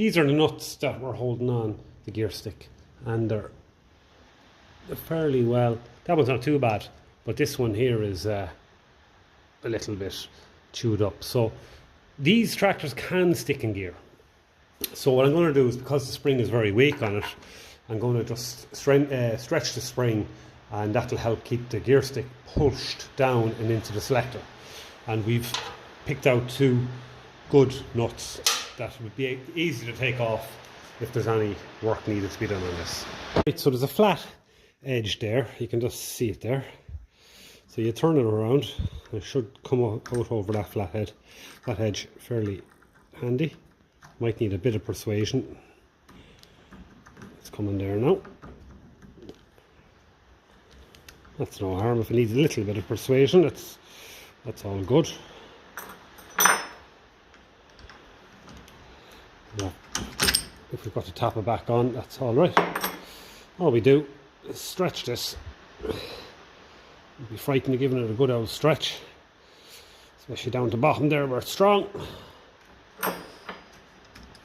these are the nuts that we're holding on the gear stick, and they're fairly well. That one's not too bad, but this one here is a little bit chewed up. So these tractors can stick in gear. So what I'm going to do is, because the spring is very weak on it, I'm going to just stretch the spring, and that'll help keep the gear stick pushed down and into the selector. And we've picked out 2 good nuts that would be easy to take off if there's any work needed to be done on this. Right, so there's a flat edge there, you can just see it there. So you turn it around, and it should come out over that flat edge fairly handy. Might need a bit of persuasion. It's coming there now. That's no harm. If it needs a little bit of persuasion, that's all good. Yeah. If we've got to tap it back on, that's all right. All we do is stretch this. You'd be frightened of giving it a good old stretch, especially down to the bottom there where it's strong.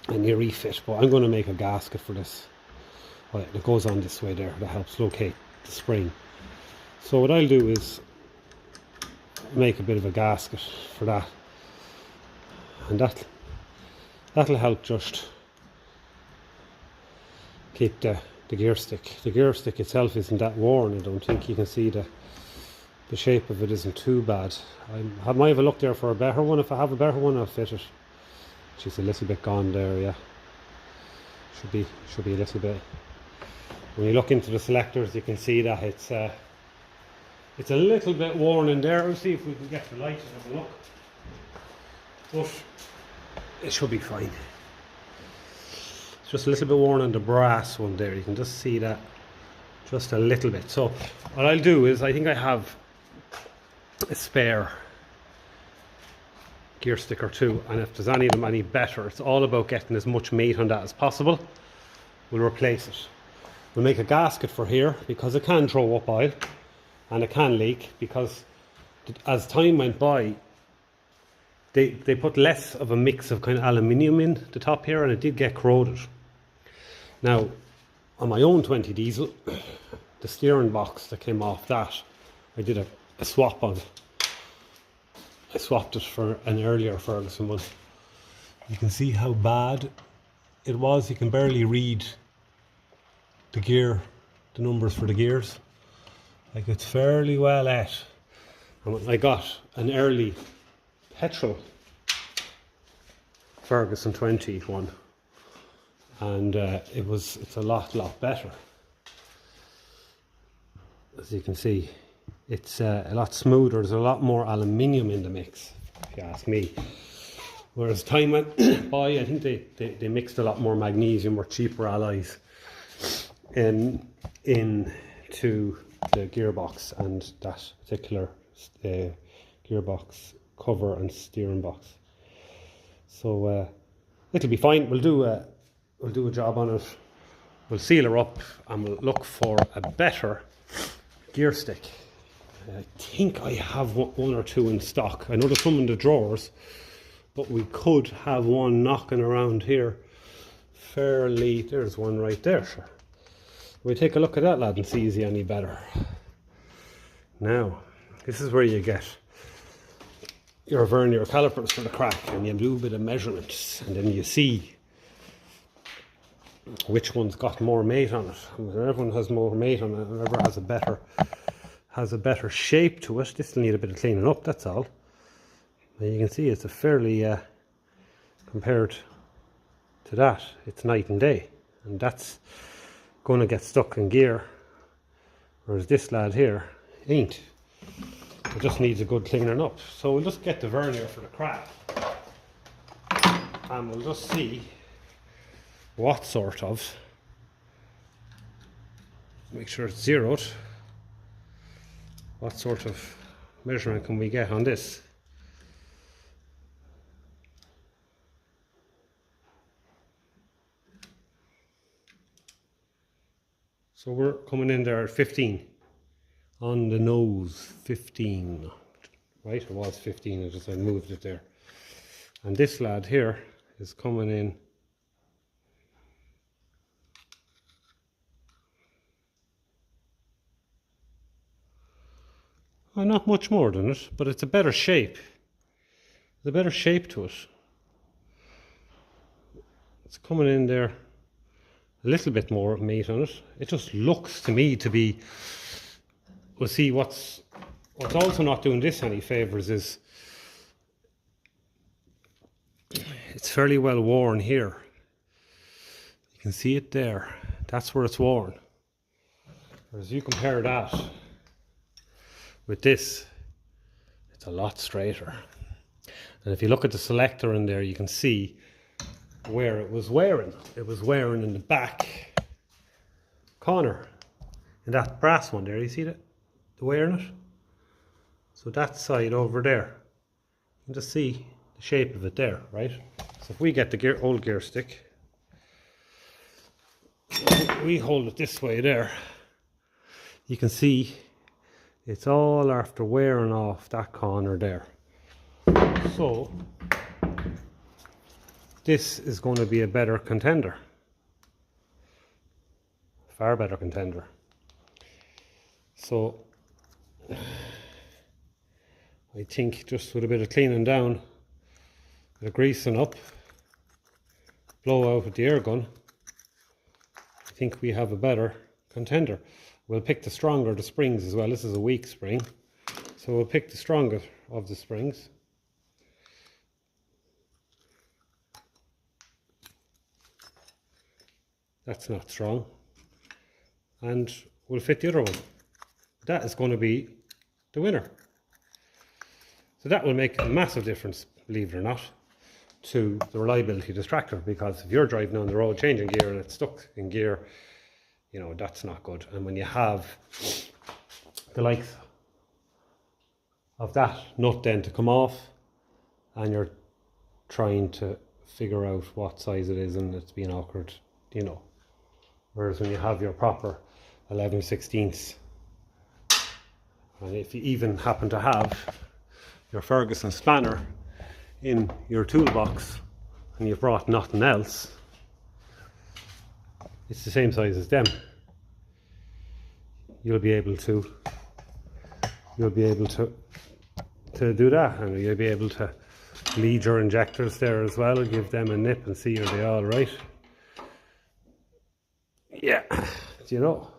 And you refit, but I'm going to make a gasket for this. Right, it goes on this way there, that helps locate the spring. So what I'll do is make a bit of a gasket for that, and that'll help just keep the gear stick. The gear stick itself isn't that worn. I don't think you can see the shape of it isn't too bad. I might have a look there for a better one. If I have a better one, I'll fit it. She's a little bit gone there, yeah. Should be a little bit. When you look into the selectors, you can see that it's a little bit worn in there. We'll see if we can get the light and have a look. But it should be fine. It's just a little bit worn on the brass one there. You can just see that just a little bit. So what I'll do is, I think I have a spare gear stick or 2, and if there's any of them any better, it's all about getting as much meat on that as possible. We'll replace it. We'll make a gasket for here, because it can throw up oil and it can leak, because as time went by they put less of a mix of kind of aluminium in the top here, and it did get corroded. Now on my own 20 diesel, the steering box that came off that, I did a swap on. I swapped it for an earlier Ferguson one. You can see how bad it was. You can barely read the numbers for the gears. Like, it's fairly well at. And I got an early petrol Ferguson 20 one, and it's a lot better. As you can see, it's a lot smoother. There's a lot more aluminium in the mix, if you ask me. Whereas time went by, I think they mixed a lot more magnesium or cheaper alloys into the gearbox and that particular gearbox cover and steering box. So it'll be fine. We'll do a job on it. We'll seal her up, and we'll look for a better gear stick. I think I have one or 2 in stock. I know there's some in the drawers, but we could have one knocking around here fairly. There's one right there, sure. We'll take a look at that, lad, and see is he any better. Now, this is where you get your vernier calipers for the crack, and you do a bit of measurements, and then you see which one's got more mate on it. Everyone has more mate on it, and whoever has a better shape to it. This will need a bit of cleaning up, that's all. And you can see it's a fairly compared to that, it's night and day, and that's going to get stuck in gear, whereas this lad here ain't. It just needs a good cleaning up. So we'll just get the vernier for the crack, and we'll just see what sort of, make sure it's zeroed, what sort of measurement can we get on this. So we're coming in there at 15 on the nose, 15, right? It was 15, I moved it there. And this lad here is coming in not much more than it, but it's a better shape. There's a better shape to it. It's coming in there, a little bit more meat on it. It just looks to me to be, we'll see what's also not doing this any favours is it's fairly well worn here. You can see it there. That's where it's worn. Whereas you compare that with this, it's a lot straighter. And if you look at the selector in there, you can see where it was wearing. It was wearing in the back corner, in that brass one there. You see the wear in it? So that side over there, you can just see the shape of it there, right? So if we get the old gear stick, we hold it this way there, you can see it's all after wearing off that corner there. So this is going to be a better contender, far better contender. So I think just with a bit of cleaning down, a bit of greasing up, blow out with the air gun, I think we have a better contender. We'll pick the stronger the springs as well. This is a weak spring, so we'll pick the stronger of the springs. That's not strong. And we'll fit the other one. That is going to be the winner. So that will make a massive difference, believe it or not, to the reliability of this tractor, because if you're driving on the road changing gear and it's stuck in gear, you know, that's not good. And when you have the likes of that nut then to come off and you're trying to figure out what size it is and it's being awkward, you know. Whereas when you have your proper 11/16, and if you even happen to have your Ferguson spanner in your toolbox and you've brought nothing else, it's the same size as them. You'll be able to do that, and you'll be able to lead your injectors there as well and give them a nip and see are they all right. Yeah, you know.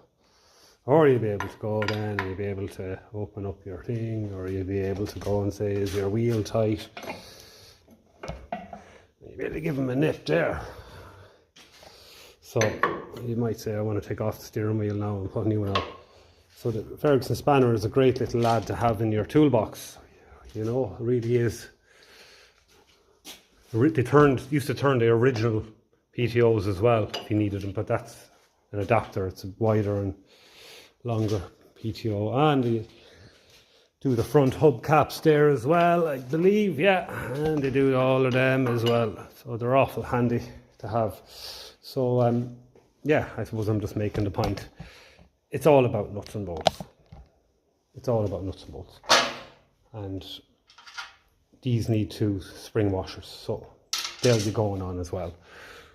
Or you'll be able to go then and you'll be able to open up your thing, or you'll be able to go and say, is your wheel tight? You'll be able to give them a nip there. So you might say, I want to take off the steering wheel now and put a new one on. So the Ferguson spanner is a great little lad to have in your toolbox. You know, it really is. They used to turn the original PTOs as well if you needed them, but that's an adapter. It's a wider and longer PTO, and you do the front hubcaps there as well, I believe. Yeah, and they do all of them as well, so they're awful handy to have. So yeah, I suppose I'm just making the point. It's all about nuts and bolts. It's all about nuts and bolts, and these need 2 spring washers, so they'll be going on as well.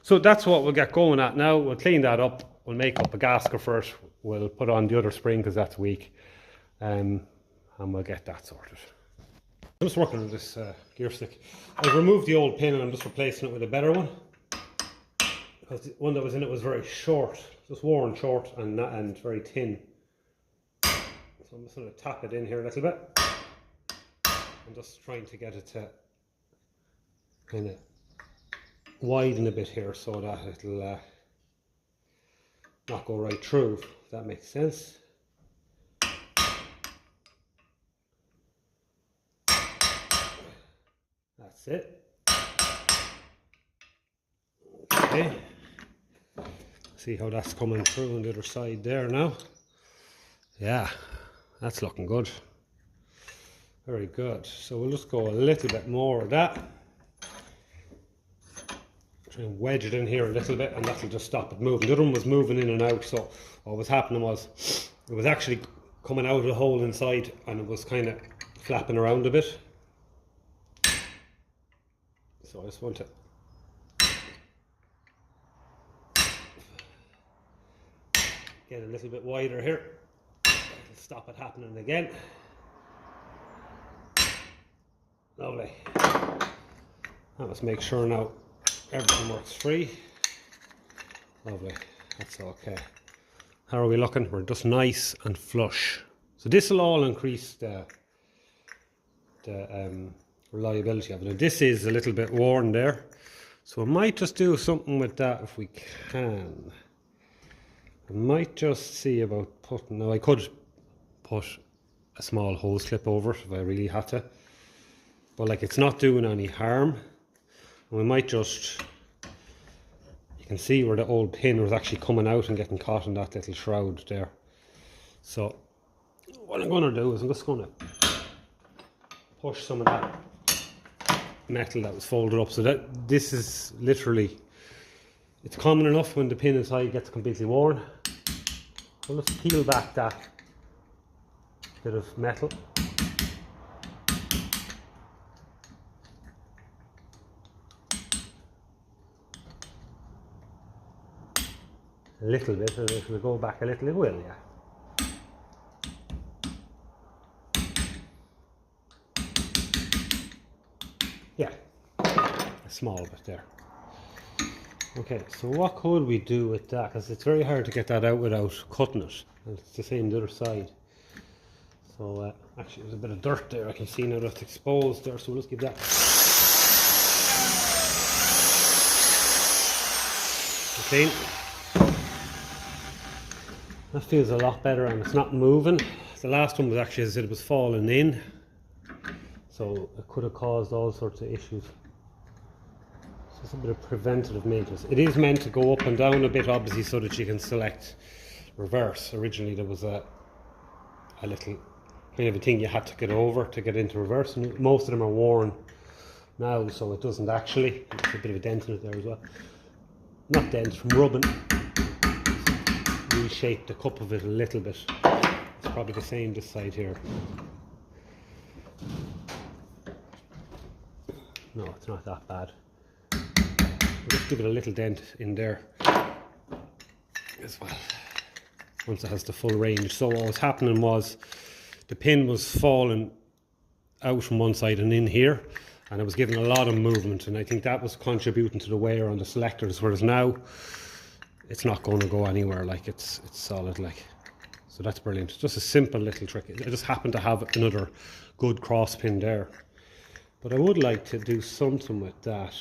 So that's what we'll get going at now. We'll clean that up. We'll make up a gasket first. We'll put on the other spring because that's weak, and we'll get that sorted. I'm just working on this gear stick. I've removed the old pin and I'm just replacing it with a better one, because the one that was in it was very short, just worn short and very thin. So I'm just going to tap it in here a little bit. I'm just trying to get it to kind of widen a bit here so that it'll not go right through, if that makes sense. That's it. Okay. See how that's coming through on the other side there now. Yeah, that's looking good. Very good. So we'll just go a little bit more of that. Try and wedge it in here a little bit, and that'll just stop it moving. The other one was moving in and out, so what was happening was it was actually coming out of the hole inside and it was kind of flapping around a bit. So I just want to get a little bit wider here. It'll stop it happening again. Lovely. Now let's make sure now everything works free. Lovely. That's okay. How are we looking? We're just nice and flush. So this will all increase the reliability of it. And this is a little bit worn there. So I might just do something with that if we can. I might just see about putting, now I could put a small hose clip over it if I really had to. But like it's not doing any harm. And we might just, you can see where the old pin was actually coming out and getting caught in that little shroud there. So what I'm going to do is I'm just going to push some of that metal that was folded up, so that this is literally, it's common enough when the pin inside gets completely worn. So let's peel back that bit of metal. A little bit, and it will go back a little, it will, yeah. Yeah, a small bit there. Okay, so what could we do with that? Because it's very hard to get that out without cutting it. And it's the same the other side. So actually there's a bit of dirt there I can see now that's exposed there, so let's give that. Okay. That feels a lot better and it's not moving. The last one was actually, as I said, it was falling in. So it could have caused all sorts of issues. So it's a bit of preventative maintenance. It is meant to go up and down a bit, obviously, so that you can select reverse. Originally there was a little kind of a thing you had to get over to get into reverse, and most of them are worn now, so it doesn't actually. There's a bit of a dent in it there as well. Not dent, from rubbing. Reshape the cup of it a little bit. It's probably the same this side here. No, it's not that bad. I'll just give it a little dent in there as well, once it has the full range. So what was happening was the pin was falling out from one side and in here, and it was giving a lot of movement, and I think that was contributing to the wear on the selectors, whereas now it's not going to go anywhere, like it's solid, like. So that's brilliant. It's just a simple little trick. I just happen to have another good cross pin there. But I would like to do something with that,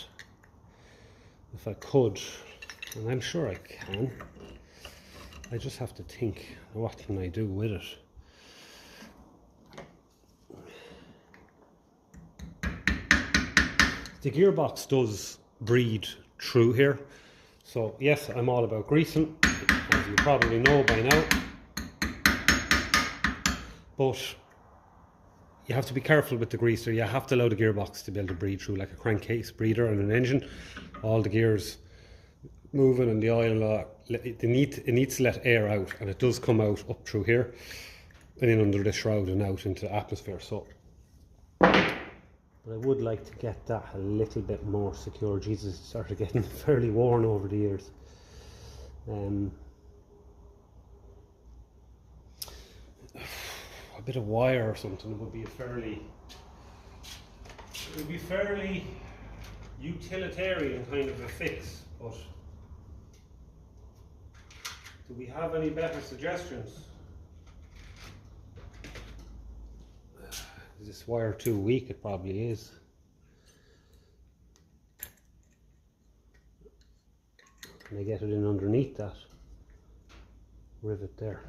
if I could, and I'm sure I can. I just have to think, what can I do with it? The gearbox does breathe through here, so yes, I'm all about greasing, as you probably know by now, but you have to be careful with the greaser. You have to allow the gearbox to be able to breathe through, like a crankcase breather on an engine. All the gears moving and the oil, it needs to let air out, and it does come out up through here and in under the shroud and out into the atmosphere. So, but I would like to get that a little bit more secure. Jesus, it started getting fairly worn over the years. A bit of wire or something would be fairly utilitarian kind of a fix, but do we have any better suggestions? Is this wire too weak? It probably is. Can I get it in underneath that rivet there?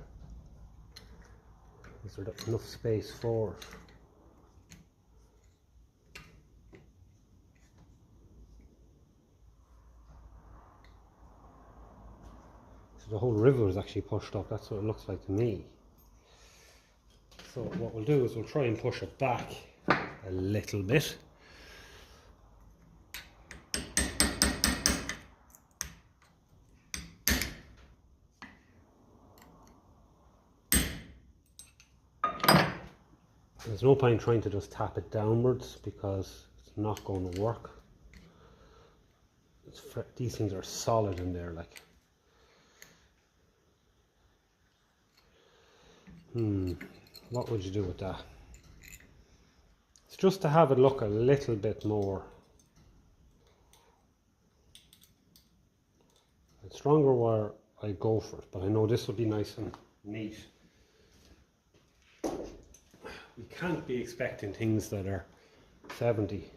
Is there enough space for it? So the whole rivet was actually pushed up. That's what it looks like to me. So what we'll do is we'll try and push it back a little bit. There's no point trying to just tap it downwards because it's not going to work. These things are solid in there, like. What would you do with that? It's just to have it look a little bit more. It's stronger wire, I go for it, but I know this will be nice and neat. We can't be expecting things that are 70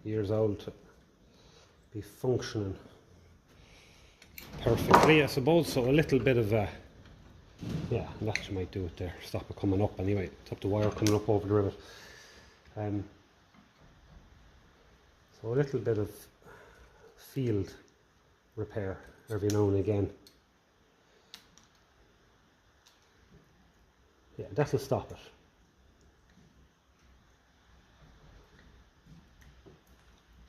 years old to be functioning perfectly, I suppose. So a little bit of a, yeah, that you might do it there, stop it coming up anyway, stop the wire coming up over the rivet. So a little bit of field repair every now and again. Yeah, that'll stop it.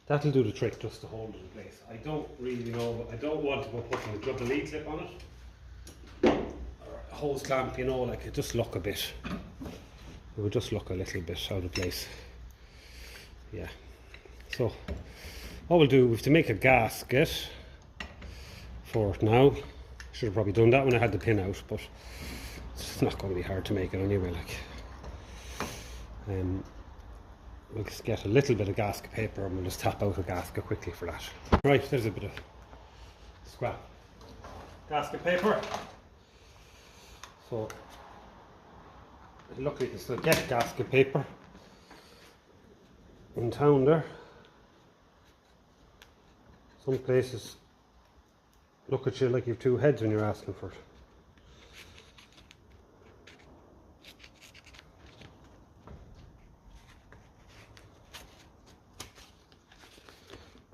That'll do the trick, just to hold it in place. I don't really know, I don't want to go putting a double lead clip on it, or a hose clamp, you know, like it just look a bit, it would just look a little bit out of place. Yeah, so what we'll do, we have to make a gasket for it now. Should have probably done that when I had the pin out, but it's not going to be hard to make it anyway. Like, we'll just get a little bit of gasket paper and we'll just tap out a gasket quickly for that. Right, there's a bit of scrap gasket paper. So luckily you can still get gasket paper in town there. Some places look at you like you've two heads when you're asking for it.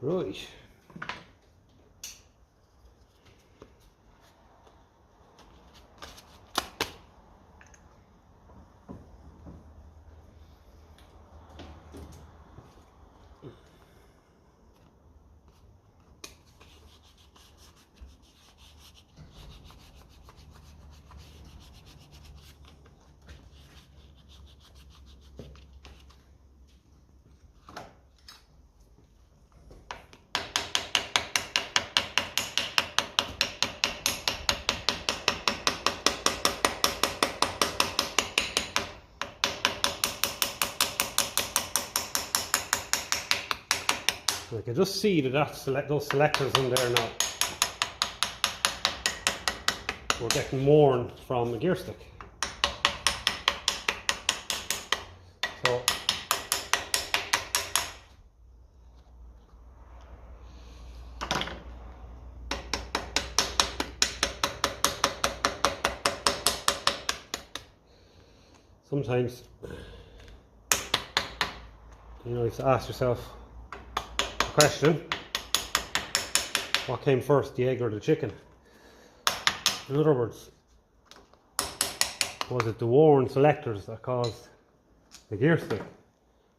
Right. I can just see that those selectors in there now were getting worn from the gear stick. So sometimes, you know, you have to ask yourself question: what came first, the egg or the chicken? In other words, was it the worn selectors that caused the gear stick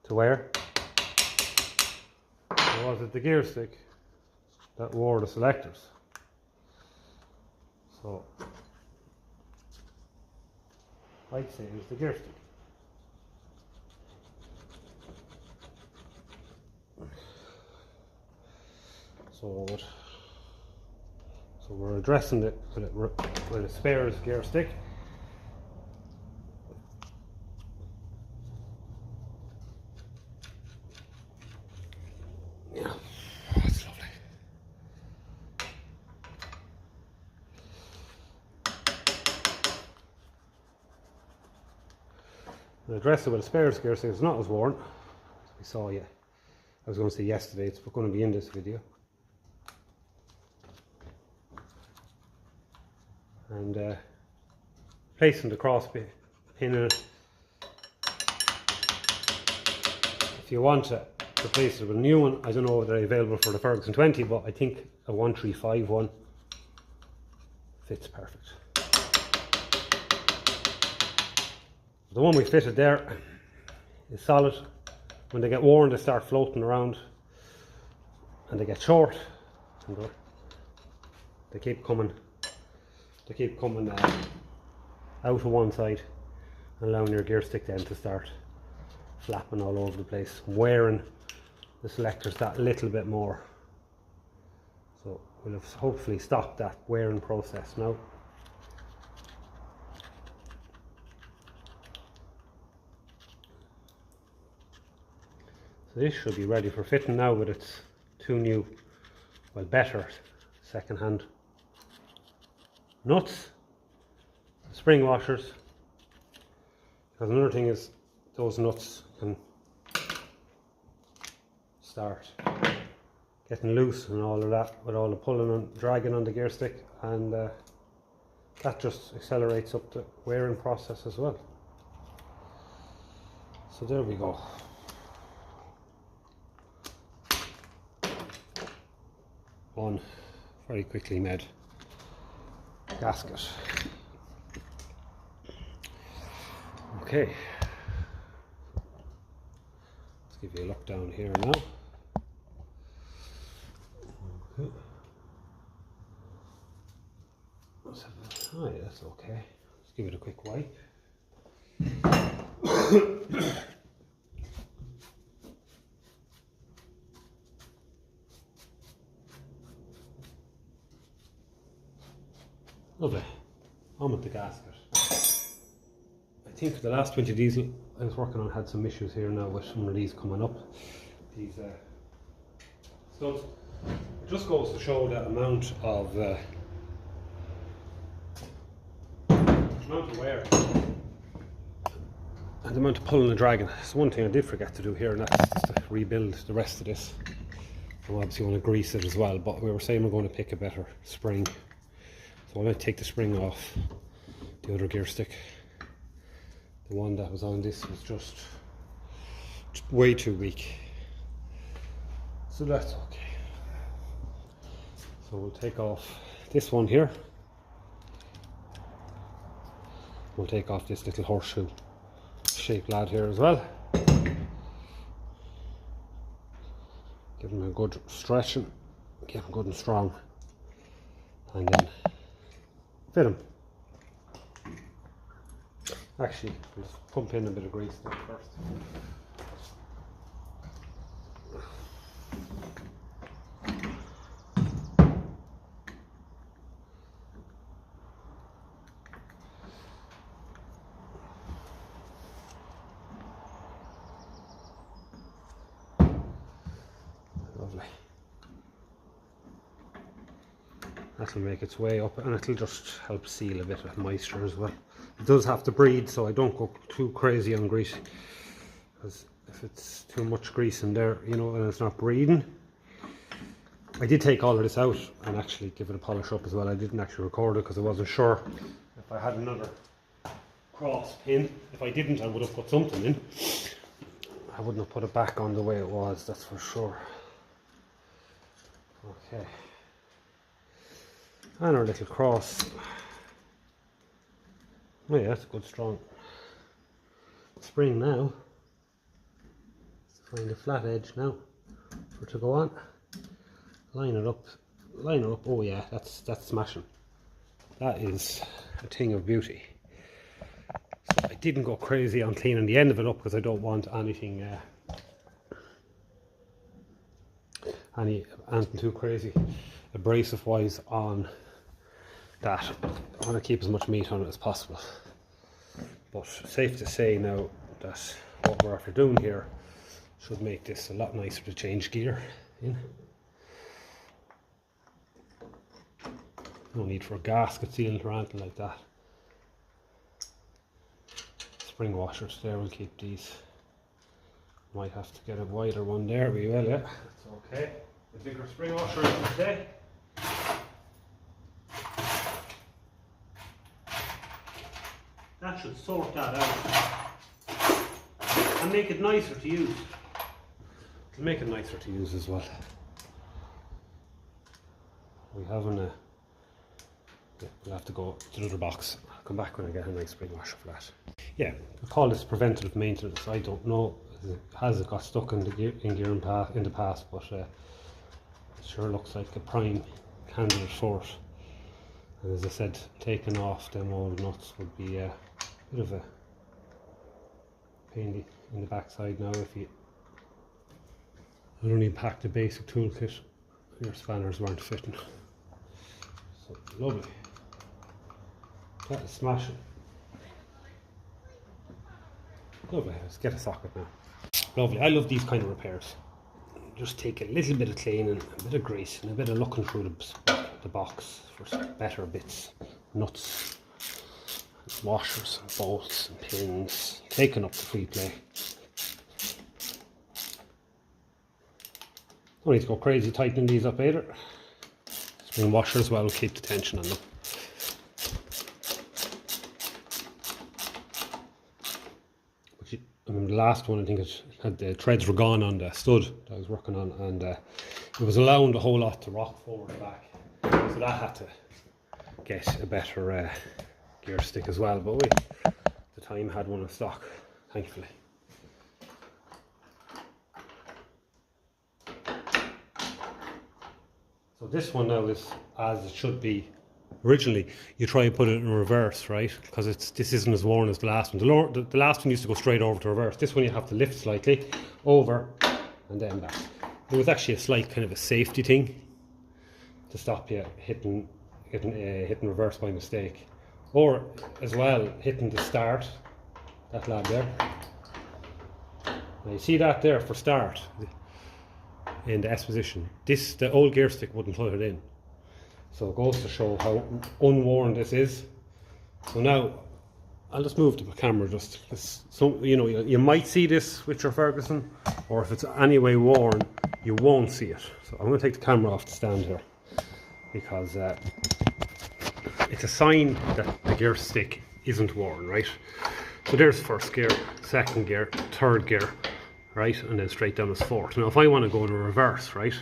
to wear, or was it the gear stick that wore the selectors? So I'd say it was the gear stick. So we're addressing it with a spares gear stick. Yeah, that's lovely. The address with a spares gear stick is not as worn as we saw. Yeah, I was going to say yesterday. It's going to be in this video. And placing the cross pin in it. If you want to replace it with a new one, I don't know if they're available for the Ferguson 20, but I think a 135 one fits perfect. The one we fitted there is solid. When they get worn, they start floating around, and they get short, and they keep coming. They keep coming out of one side, and allowing your gear stick then to start flapping all over the place, wearing the selectors that little bit more. So we'll have hopefully stopped that wearing process now. So this should be ready for fitting now with its two new, well, better second-hand nuts, spring washers. Because another thing is those nuts can start getting loose and all of that with all the pulling and dragging on the gear stick, and that just accelerates up the wearing process as well. So there we go. One very quickly made gasket. Okay, let's give you a look down here now. Okay. Oh yeah, that's okay. Let's give it a quick wipe. Lovely. On with the gasket. I think the last 20 diesel I was working on had some issues here now with some of these coming up. These studs. It just goes to show the amount of wear and the amount of pulling and dragging. It's one thing I did forget to do here, and that's to rebuild the rest of this. I obviously want to grease it as well, but we were saying we're going to pick a better spring. So I'm going to take the spring off the other gear stick. The one that was on this was just way too weak. So that's okay. So we'll take off this one here. We'll take off this little horseshoe shaped lad here as well. Give him a good stretching, get him good and strong, and then fit him. Actually, let's pump in a bit of grease there first. Lovely. That'll make its way up, and it'll just help seal a bit of moisture as well. It does have to breathe, so I don't go too crazy on grease, because if it's too much grease in there, you know, and it's not breathing. I did take all of this out and actually give it a polish up as well. I didn't actually record it because I wasn't sure if I had another cross pin. If I didn't, I would have put something in. I wouldn't have put it back on the way it was, that's for sure. Okay. And our little cross. Oh yeah, that's a good strong spring now. Let's find a flat edge now for it to go on. Line it up. Oh yeah, that's smashing. That is a thing of beauty. So I didn't go crazy on cleaning the end of it up because I don't want anything too crazy abrasive wise on that. I want to keep as much meat on it as possible. But safe to say now that what we're after doing here should make this a lot nicer to change gear in. No need for a gasket sealant or anything like that. Spring washers there will keep these. Might have to get a wider one there, we will, yeah. That's okay. The bigger spring washer is okay. That should sort that out and make it nicer to use. It'll make it nicer to use as well. We haven't a. Yeah, we'll have to go to the other box. I'll come back when I get a nice spring washer for that. Yeah, I call this preventative maintenance. I don't know, has it got stuck in the gear in the past, but it sure looks like a prime candidate for it. And as I said, taking off them old nuts would be a bit of a pain in the backside now if you only packed the basic toolkit. Your spanners weren't fitting. So lovely. That is smashing. Lovely. Let's get a socket now. Lovely. I love these kind of repairs. Just take a little bit of cleaning, a bit of grease, and a bit of looking through the box for some better bits, nuts, and washers, and bolts, and pins, taking up the free play. Don't need to go crazy tightening these up either. Spring washer as well will keep the tension on them. The last one, I think it had the threads were gone on the stud that I was working on, and it was allowing the whole lot to rock forward and back, so that had to get a better gear stick as well, but we at the time had one in stock, thankfully. So this one now is as it should be. Originally, you try and put it in reverse, right? Because this isn't as worn as the last one. The last one used to go straight over to reverse. This one you have to lift slightly over and then back. It was actually a slight kind of a safety thing to stop you hitting reverse by mistake, or as well hitting the start. That lad there. Now you see that there for start in the S position. The old gear stick wouldn't put it in. So it goes to show how unworn this is. So now I'll just move the camera just, so you know, you might see this with your Ferguson, or if it's anyway worn, you won't see it. So I'm going to take the camera off the stand here, because it's a sign that the gear stick isn't worn, right? So there's first gear, second gear, third gear, right, and then straight down as fourth. Now if I want to go to reverse, right,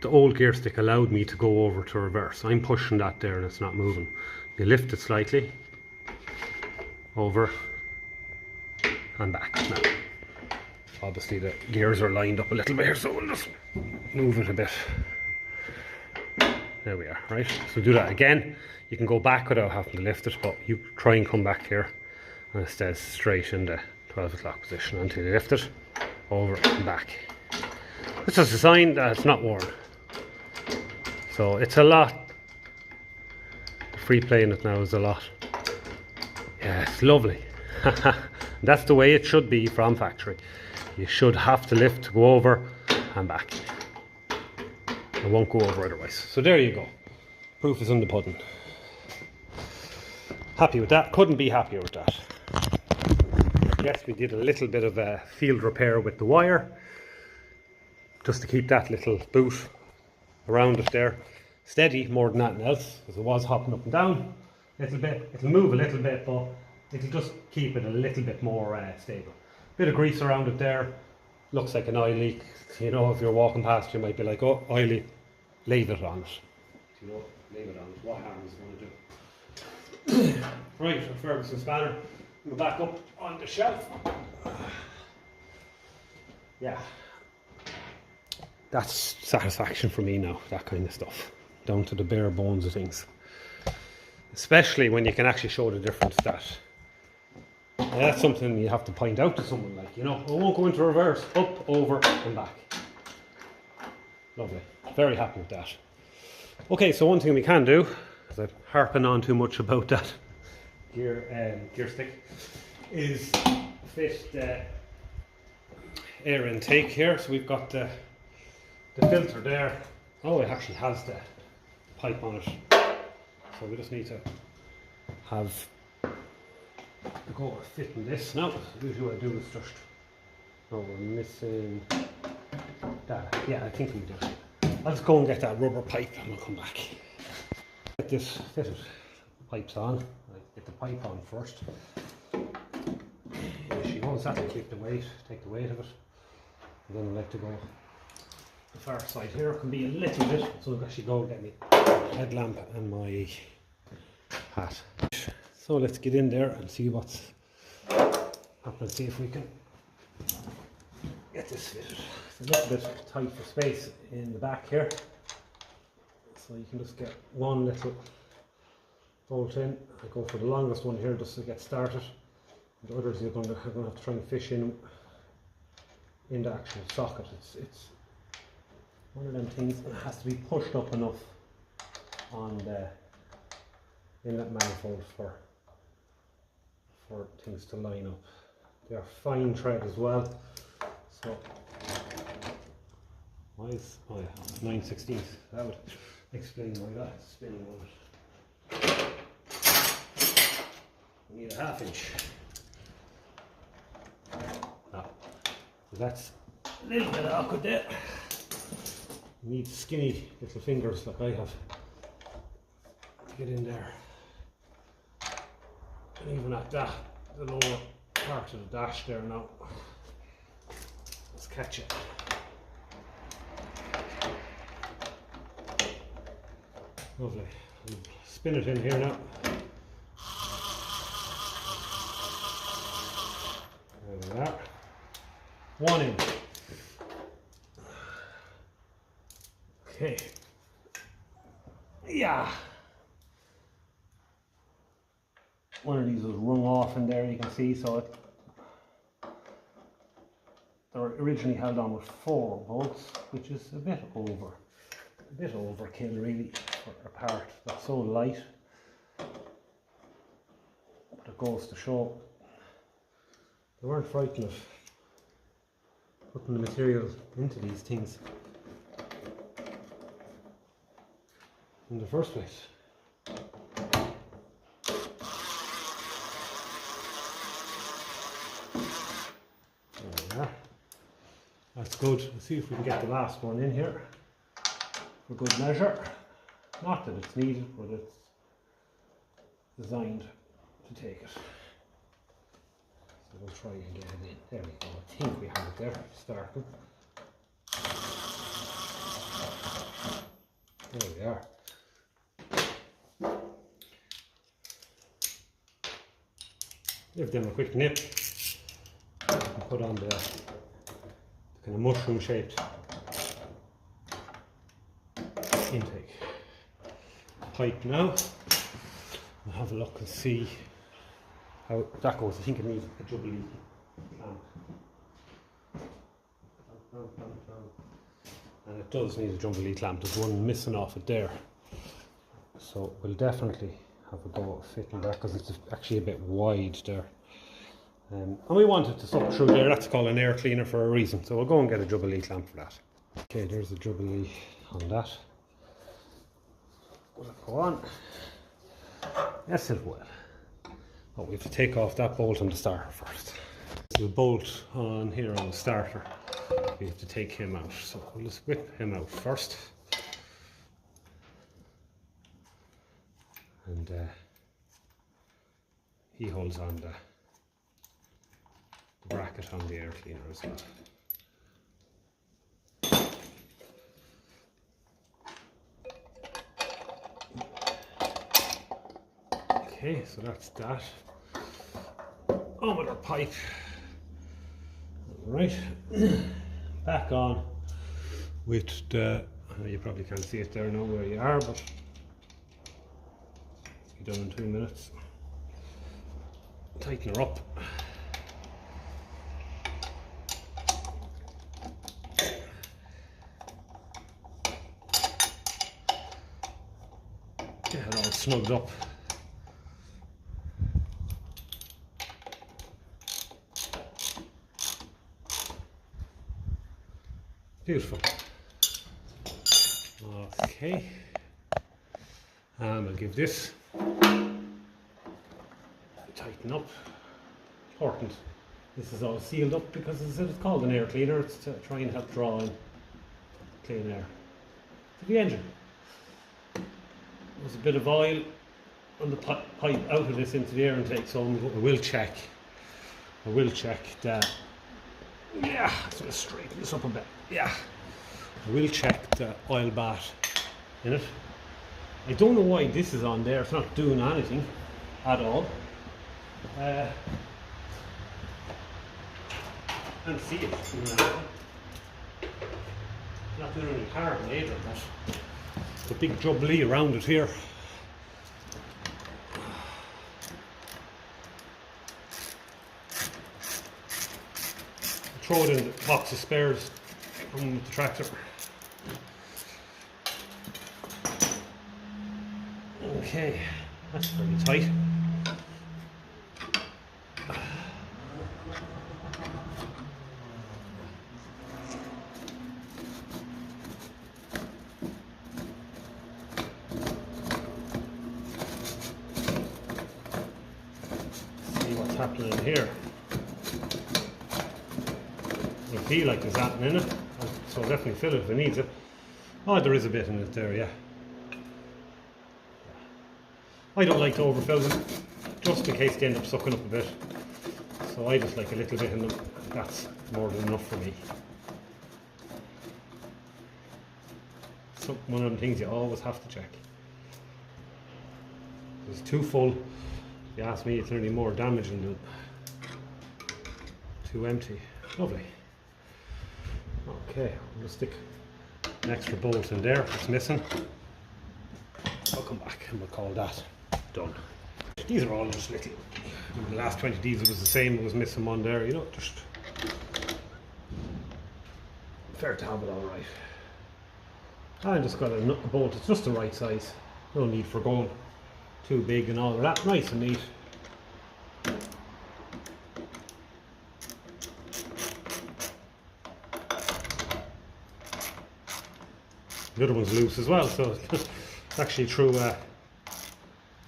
the old gear stick allowed me to go over to reverse. I'm pushing that there and it's not moving. You lift it slightly, over and back. Now, obviously the gears are lined up a little bit here, so we'll just move it a bit. There we are, right? So do that again. You can go back without having to lift it, but you try and come back here and it stays straight in the 12 o'clock position until you lift it, over and back. It's just a sign that it's not worn. So it's a lot. The free play in it now is a lot. Yeah, it's lovely. That's the way it should be from factory. You should have to lift to go over and back. It won't go over otherwise. So there you go. Proof is in the pudding. Happy with that. Couldn't be happier with that. Yes, we did a little bit of a field repair with the wire, just to keep that little boot around it there steady more than anything else, because it was hopping up and down a little bit. It'll move a little bit, but it'll just keep it a little bit more stable. Bit of grease around it there. Looks like an oil leak. You know, if you're walking past, you might be like, oh, oil leak. Leave it on it. You know, leave it on it. What harm is it going to do? Right, a Ferguson spanner. Go back up on the shelf. Yeah. That's satisfaction for me now, that kind of stuff. Down to the bare bones of things. Especially when you can actually show the difference that. That's something you have to point out to someone, like, you know, I won't go into reverse, up, over and back. Lovely. Very happy with that. Okay, so one thing we can do, because I'm harping on too much about that gear stick, is fit the air intake here. So we've got the filter there. Oh, it actually has the pipe on it. So we just need to have a go at fitting this. Now, usually what I do is just, oh, we're missing that. Yeah, I think we did. I'll just go and get that rubber pipe and we'll come back. Get this fitted. Pipes on. I get the pipe on first. Here she goes. That'll keep the weight, take the weight of it. And then I like to go the far side here. It can be a little bit, so I'll actually go and get my headlamp and my hat. So let's get in there and see what's happening. See if we can get this fitted. It's a little bit tight for space in the back here, so you can just get one little bolt in. I go for the longest one here just to get started. The others you're going to have to try and fish in the actual socket. It's one of them things that has to be pushed up enough on the inlet manifold for things to line up. They're fine thread as well. So why is 9/16? That would explain why that's spinning on it. We need a 1/2 inch. So that's a little bit awkward there. You need skinny little fingers like I have to get in there. And even at that, the lower part of the dash there now. Let's catch it. Lovely. I'll spin it in here now. There we are. 1 inch. Okay. Yeah. One of these was wrung off in there, you can see, so they're originally held on with 4 bolts, which is a bit overkill really for a part that's so light. But it goes to show they weren't frightened of putting the material into these things in the first place. That's good. Let's see if we can get the last one in here for good measure. Not that it's needed, but it's designed to take it. So we'll try and get it in. There we go. I think we have it there to start with. There we are. Give them a quick nip. And put on the kind of mushroom shaped intake pipe now. We'll have a look and see how that goes. I think it needs a jubilee clamp. And it does need a jubilee clamp. There's one missing off it there. So we'll definitely have a go at fitting that because it's actually a bit wide there. And we want it to suck through there. That's called an air cleaner for a reason. So we'll go and get a jubilee clamp for that. Okay, there's a jubilee on that. Will it go on? Yes, it will. But we have to take off that bolt on the starter first. The bolt on here on the starter, we have to take him out. So we'll just whip him out first. And he holds on the bracket on the air cleaner as well. Okay, so that's that. On with our pipe. Right, back on with the, you probably can't see it there now where you are, but be done in 2 minutes. Tighten her up. Get it all snugged up. Beautiful. Okay. And I'll give this tighten up. Important. This is all sealed up because it's called an air cleaner. It's to try and help draw in clean air to the engine. There's a bit of oil on the pipe out of this into the air intake, so I will check that. Yeah, let's just straighten this up a bit. Yeah, I will check the oil bath in it. I don't know why this is on there. It's not doing anything at all. And see it doing anything. Not doing any carbon either. The big jubilee around it here. Throw it in the box of spares from the tractor. Okay, that's pretty tight. happening in here. I feel like there's that in it, so I'll definitely fill it if it needs it. Oh, there is a bit in it there, yeah. I don't like to overfill them, just in case they end up sucking up a bit. So I just like a little bit in them. That's more than enough for me. So one of the things you always have to check. If it's too full, if you ask me, it's nearly more damage than good. Too empty. Lovely. Okay, I'm going to stick an extra bolt in there if it's missing. I'll come back and we'll call that done. These are all just little. In the last 20 Ds it was the same, it was missing one there, you know, just fair to have it alright. I just got a bolt, it's just the right size. No need for going too big and all of that, nice and neat. The other one's loose as well, so it's actually through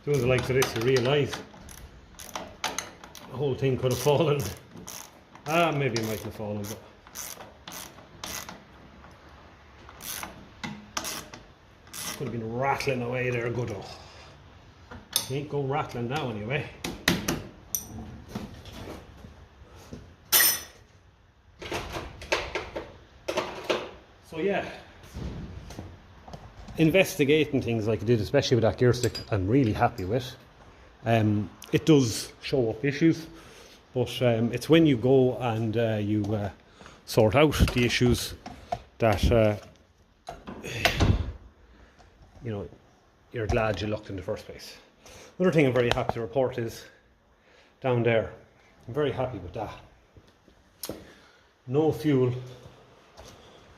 doing the likes of this you realise the whole thing could have fallen. Maybe it mightn't have fallen, but could have been rattling away there, good old. You ain't go rattling now anyway. So yeah, investigating things like I did, especially with that gear stick, I'm really happy with. It does show up issues, but it's when you go and you sort out the issues that you know, you're glad you looked in the first place. Another thing I'm very happy to report is down there. I'm very happy with that. No fuel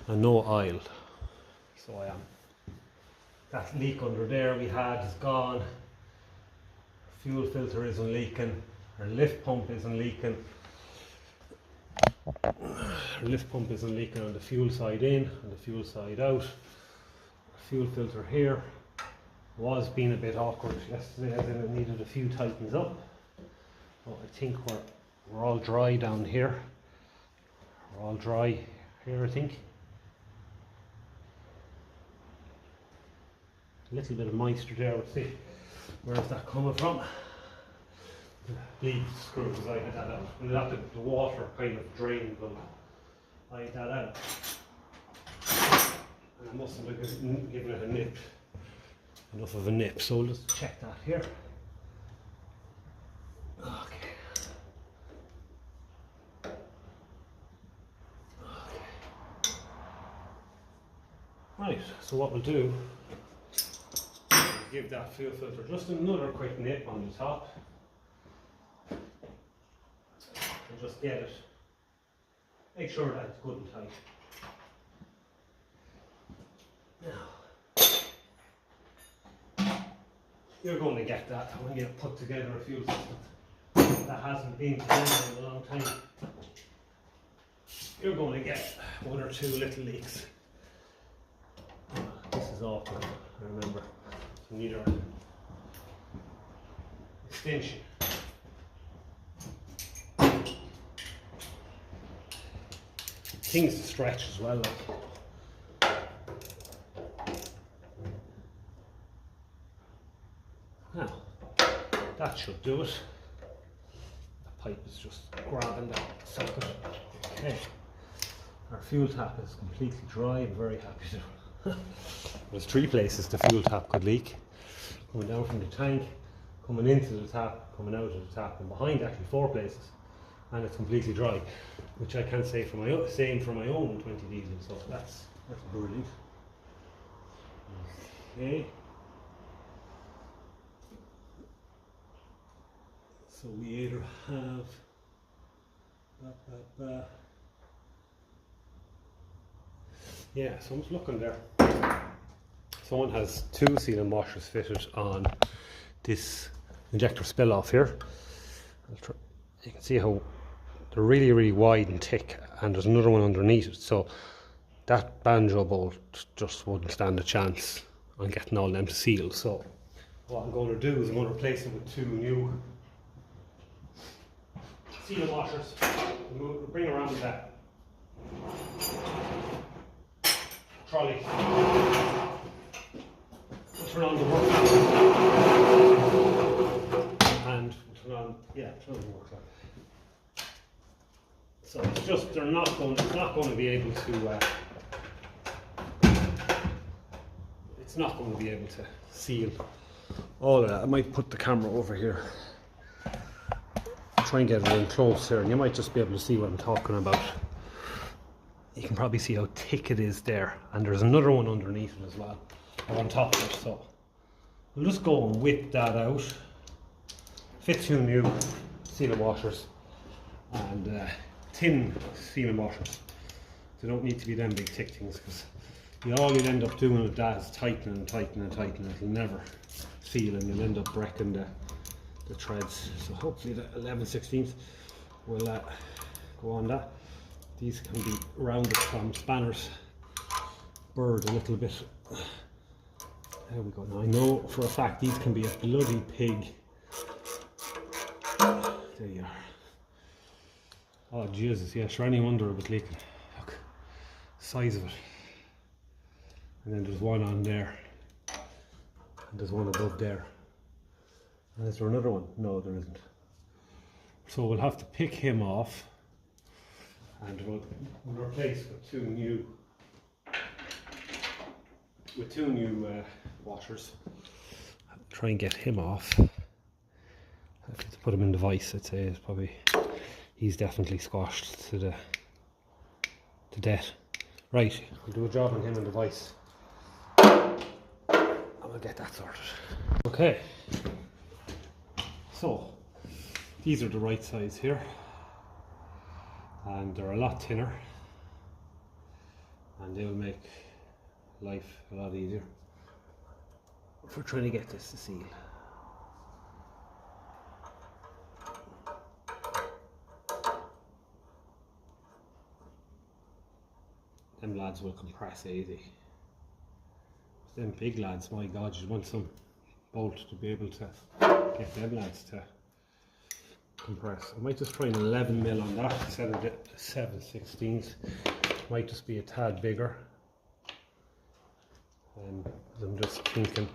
and no oil. So I am. That leak under there we had is gone. Fuel filter isn't leaking. Our lift pump isn't leaking. Our lift pump isn't leaking on the fuel side in and the fuel side out. Our fuel filter here was being a bit awkward yesterday, as in it needed a few tightens up. But I think we're all dry down here. We're all dry here, I think. A little bit of moisture there, we'll see. Where's that coming from? The bleed screws, I had that out. When the water kind of drained, well, I had that out. And I mustn't have given it a nip. Enough of a nip, so let's check that here. Okay. Right, so what we'll do is give that fuel filter just another quick nip on the top. And just get it. Make sure that it's good and tight. Now, you're going to get that when you put together a fuel system that hasn't been together in a long time. You're going to get one or two little leaks. This is awkward, I remember. So need an extension. Things to stretch as well, like. Now, that should do it. The pipe is just grabbing that socket. Okay. Our fuel tap is completely dry. I'm very happy to. There's 3 places the fuel tap could leak. Coming down from the tank, coming into the tap, coming out of the tap, and behind actually 4 places. And it's completely dry, which I can't say for my own, same for my own 20 diesel, so that's brilliant. Okay. So we either have yeah, so I'm just looking there. Someone has 2 sealing washers fitted on this injector spill off here. You can see how they're really, really wide and thick, and there's another one underneath it. So that banjo bolt just wouldn't stand a chance on getting all them to seal. So what I'm going to do is I'm going to replace it with 2 new sealing washers. We'll bring around that trolley. We'll turn on the work lamp. And turn on the work lamp. So it's just it's not going to be able to it's not going to be able to seal all of that. I might put the camera over here, try and get it in close here, and you might just be able to see what I'm talking about. You can probably see how thick it is there, and there's another one underneath it as well, or on top of it. So we'll just go and whip that out, fit 2 new sealing washers, and tin sealing washers. They don't need to be them big thick things, because all you'll end up doing with that is tightening and tightening and tightening. It'll never seal, and you'll end up wrecking the threads. So hopefully the 11/16 will go on that. These can be rounded from spanners, burred a little bit. There we go. Now I know for a fact these can be a bloody pig. There you are. Oh Jesus, yeah, sure, any wonder it was leaking. Look, size of it. And then there's one on there. And there's one above there. And is there another one? No, there isn't. So we'll have to pick him off, and we'll replace with two new washers. I'll try and get him off. I have to put him in the vise. I'd say it's probably, he's definitely squashed to death. Right, I'll do a job on him in the vise, and I'll get that sorted. Okay. So these are the right size here, and they're a lot thinner, and they'll make life a lot easier if we're trying to get this to seal. Them lads will compress easy. Them big lads, my God, you want some bolt to be able to get them lads to compress. I might just try an 11mm on that instead of the 7/16. Might just be a tad bigger. I'm just thinking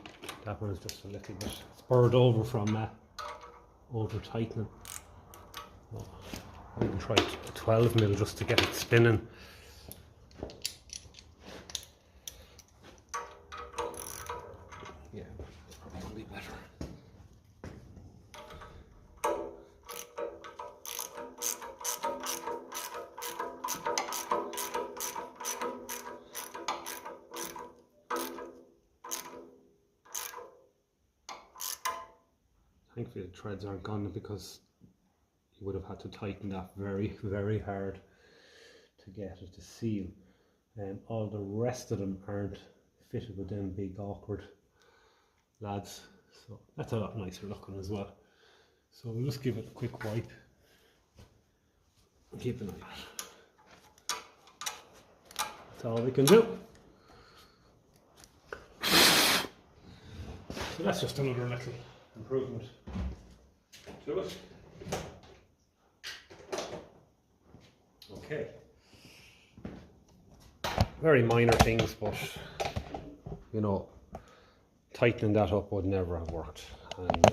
that one is just a little bit spurred over from over tightening. Well, we can try a 12mm just to get it spinning. Yeah, it's probably going to be better. Thankfully the threads aren't gone, because you would have had to tighten that very, very hard to get it to seal. And all the rest of them aren't fitted with them big awkward lads, so that's a lot nicer looking as well. So we'll just give it a quick wipe and keep an eye on it. That's all we can do. So that's just another little improvement to it. Okay. Very minor things, but you know, tightening that up would never have worked. And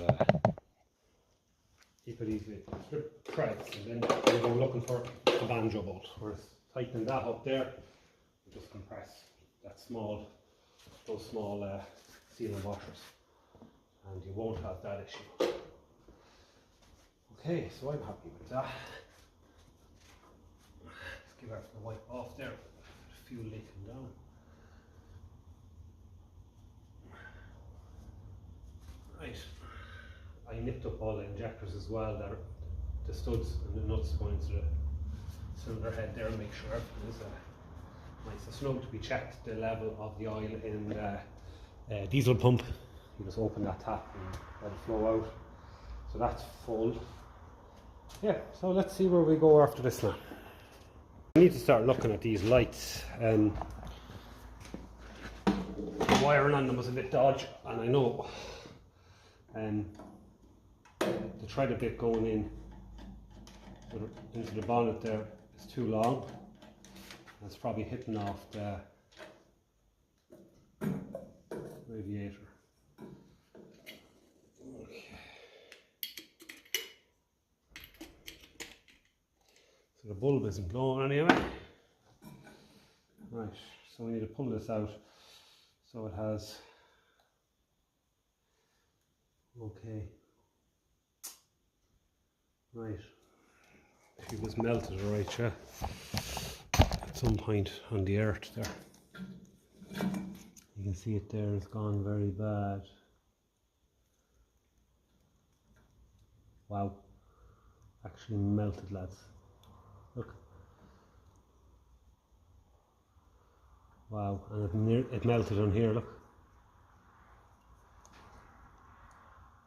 you could easily strip threads, and then you go looking for a banjo bolt. Whereas tightening that up there, you just compress those small sealing washers, and you won't have that issue. Okay, so I'm happy with that. Let's give everything a wipe off there. A few leaking down. Right, I nipped up all the injectors as well. There, the studs and the nuts going into the cylinder head there, and make sure everything is nice and snug. To be checked the level of the oil in the diesel pump. You just open that tap and let it flow out. So that's full. Yeah, so let's see where we go after this now. I need to start looking at these lights. The wiring on them was a bit dodgy, and I know the thread a bit going in into the bonnet there is too long. It's probably hitting off the radiator. Okay. So the bulb isn't blowing anyway. Right, so we need to pull this out so it has, okay, right, she was melted right, yeah, at some point on the earth there. You can see it there, it's gone very bad. Wow, actually melted, lads. Look. Wow, and it melted on here, look.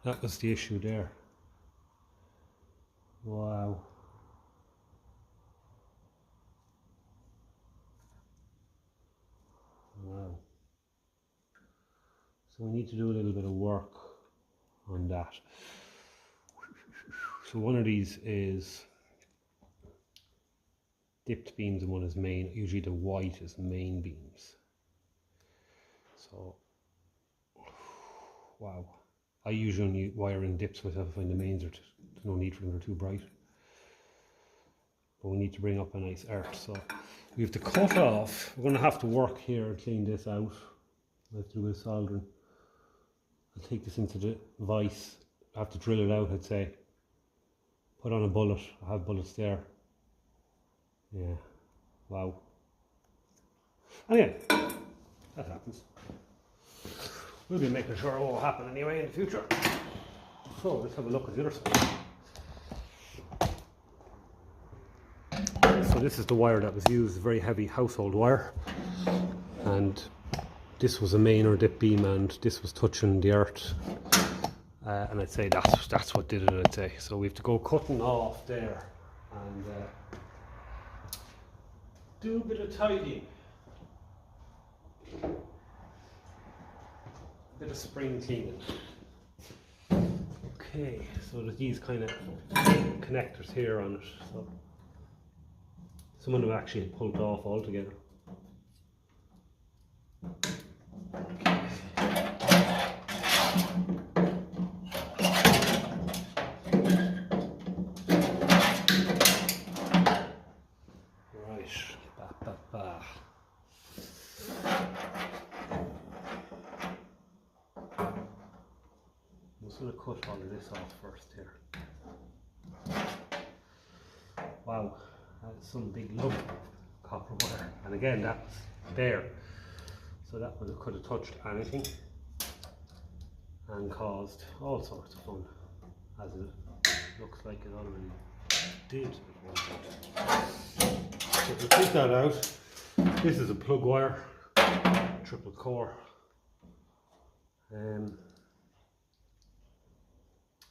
That was the issue there. Wow. Wow. So we need to do a little bit of work on that. So one of these is dipped beams and one is main. Usually the white is main beams. So, wow. I usually only wire in dips myself if I find the mains there's no need for them, they're too bright. But we need to bring up a nice earth. So we have to cut off. We're going to have to work here and clean this out. I have to do a bit of soldering. I'll take this into the vise. I have to drill it out, I'd say. Put on a bullet. I have bullets there. Yeah, wow. Anyway, that happens. We'll be making sure it won't happen anyway in the future. So let's have a look at the other side. So this is the wire that was used, very heavy household wire. And this was a main or dip beam and this was touching the earth. And I'd say that's what did it, I'd say. So we have to go cutting off there and do a bit of tidying. A bit of spring cleaning. Okay, so there's these kind of connectors here on it. So some of them actually pulled off altogether. I'm just going to cut all of this off first here. Wow, that's some big lump of copper wire. And again, that's there. So that one could have touched anything and caused all sorts of fun, as it looks like it already did at one point. So to take that out, this is a plug wire, triple core.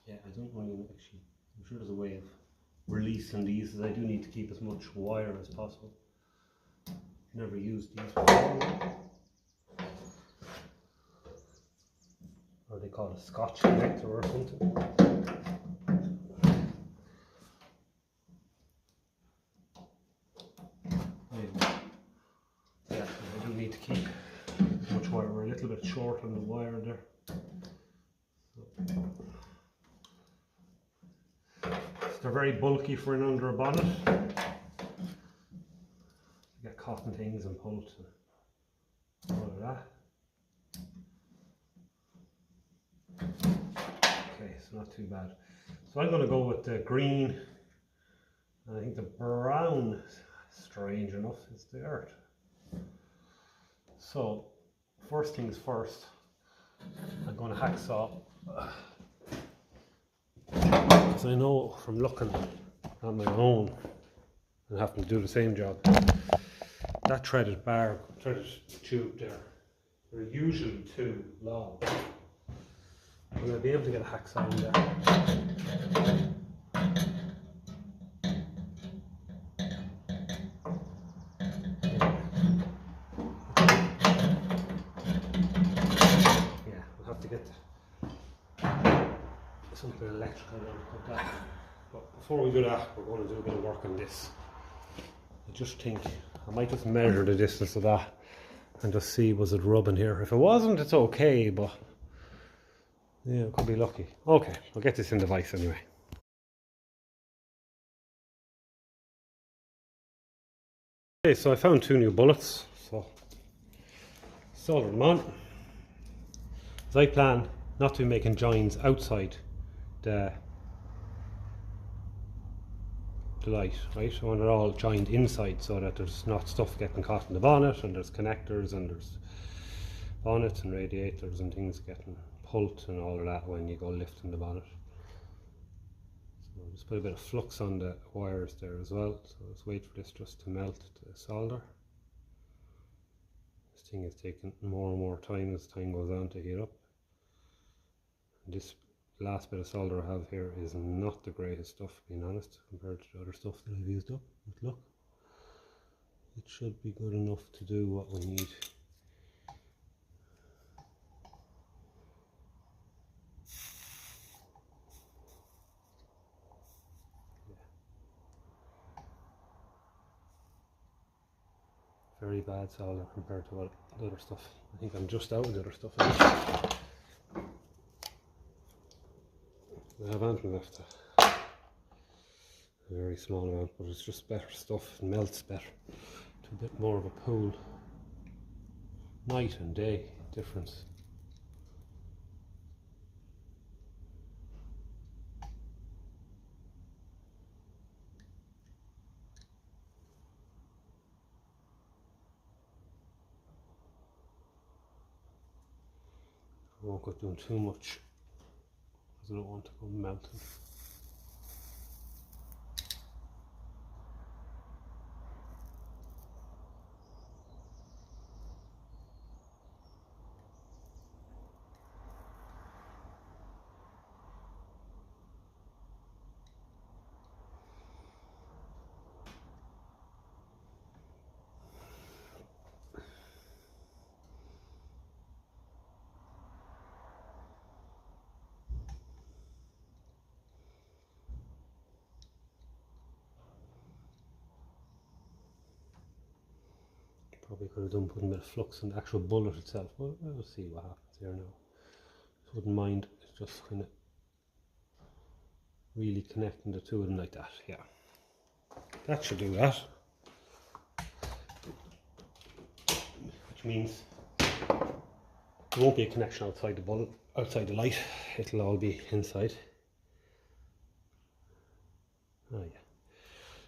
Yeah, I don't really actually, I'm sure there's a way of releasing these, as I do need to keep as much wire as possible. Never used these before. Or they call it a Scotch connector or something. Yeah, I do need to keep as much wire. We're a little bit short on the wire there. They're very bulky for an under a bonnet. You get cotton things and pull to all of that. Okay, so not too bad. So I'm going to go with the green, and I think the brown, strange enough, is the earth. So first things first, I'm going to hacksaw. Because I know from looking on my own and having to do the same job, that threaded tube there, they're usually too long. I'm going to be able to get a hacksaw in there. Yeah, we'll have to get something electrical to cut that. But before we do that, we're going to do a bit of work on this. I just think I might just measure the distance of that and just see was it rubbing here. If it wasn't, it's okay, but yeah, it could be lucky. Okay, I'll get this in the vise anyway. Okay, so I found 2 new bullets, so solder them on. As I plan not to be making joins outside the light, right? I want it all joined inside so that there's not stuff getting caught in the bonnet, and there's connectors and there's bonnets and radiators and things getting pulled and all of that when you go lifting the bonnet. So I'll just put a bit of flux on the wires there as well. So let's wait for this just to melt the solder. This thing is taking more and more time as time goes on to heat up. And this last bit of solder I have here is not the greatest stuff, being honest, compared to the other stuff that I've used up. But look, it should be good enough to do what we need. Very bad solder compared to what the other stuff. I think I'm just out of the other stuff. I have anything left. A very small amount, but it's just better stuff. It melts better. To a bit more of a pool. Night and day difference. I won't go doing too much because I don't want to go melting. Probably could have done putting a bit of flux in the actual bullet itself, but we'll see what happens here now. Just wouldn't mind just kind of really connecting the two of them like that. Yeah, that should do that. Which means there won't be a connection outside the bullet, outside the light. It'll all be inside. Oh yeah.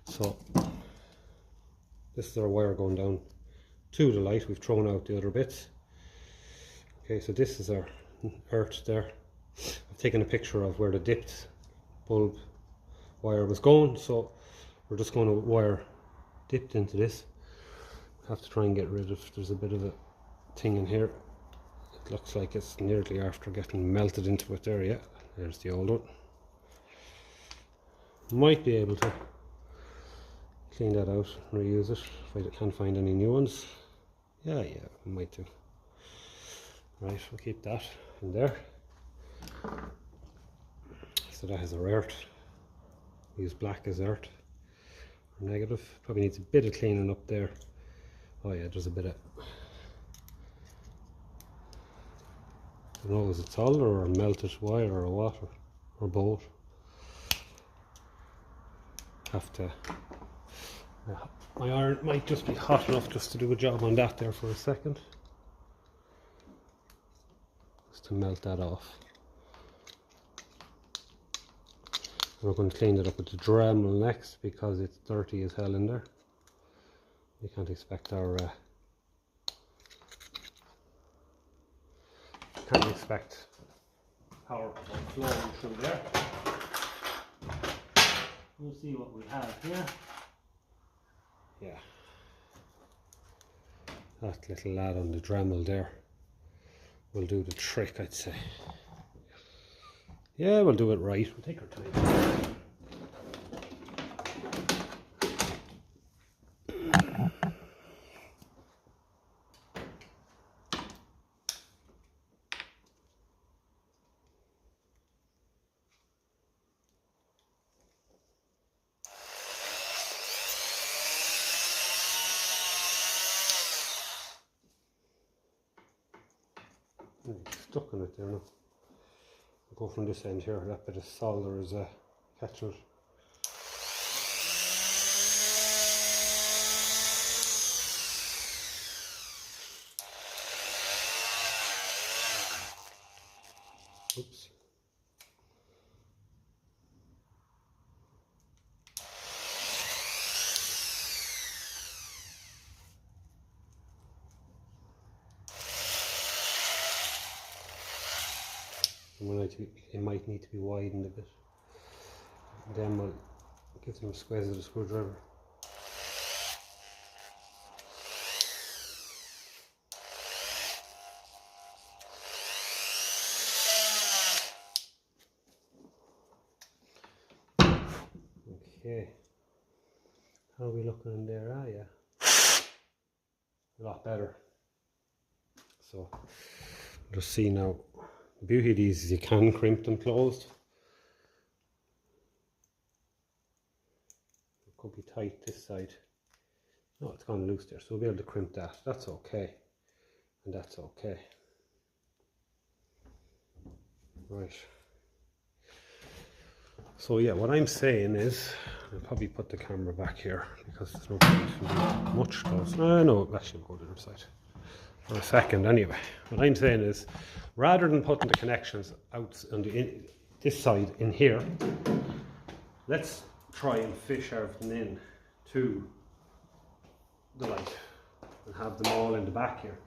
So this is our wire going down to the light. We've thrown out the other bits. Okay, so this is our earth there. I've taken a picture of where the dipped bulb wire was going, so we're just going to wire dipped into this. Have to try and get rid of, there's a bit of a thing in here. It looks like it's nearly after getting melted into it there. Yeah, there's the old one. Might be able to clean that out and reuse it if I can't find any new ones. Yeah, I might do. Right, we'll keep that in there. So that has our earth. Use black as earth or negative. Probably needs a bit of cleaning up there. Oh yeah, there's a bit of, I don't know, is it solder or a melted wire or what, or both. Have to, my iron might just be hot enough just to do a job on that there for a second. Just to melt that off. We're going to clean it up with the Dremel next because it's dirty as hell in there. You can't expect our power flowing through there. We'll see what we have here. Yeah, that little lad on the Dremel there will do the trick, I'd say. Yeah, we'll do it right. We'll take our time. stuck in it there now. I'll go from this end here, that bit of solder is catching it. Oops. It might need to be widened a bit. And then we'll give them a squeeze of the screwdriver. Okay. How are we looking in there? Ah, yeah. A lot better. So, just see now. The beauty of these is you can crimp them closed. It could be tight this side. No, it's gone loose there, so we'll be able to crimp that. That's okay. And that's okay. Right. So yeah, what I'm saying is, I'll probably put the camera back here because there's no point in doing much close. No, actually we'll go to the other side. For a second anyway. What I'm saying is, rather than putting the connections out on this side in here, let's try and fish everything in to the light and have them all in the back here.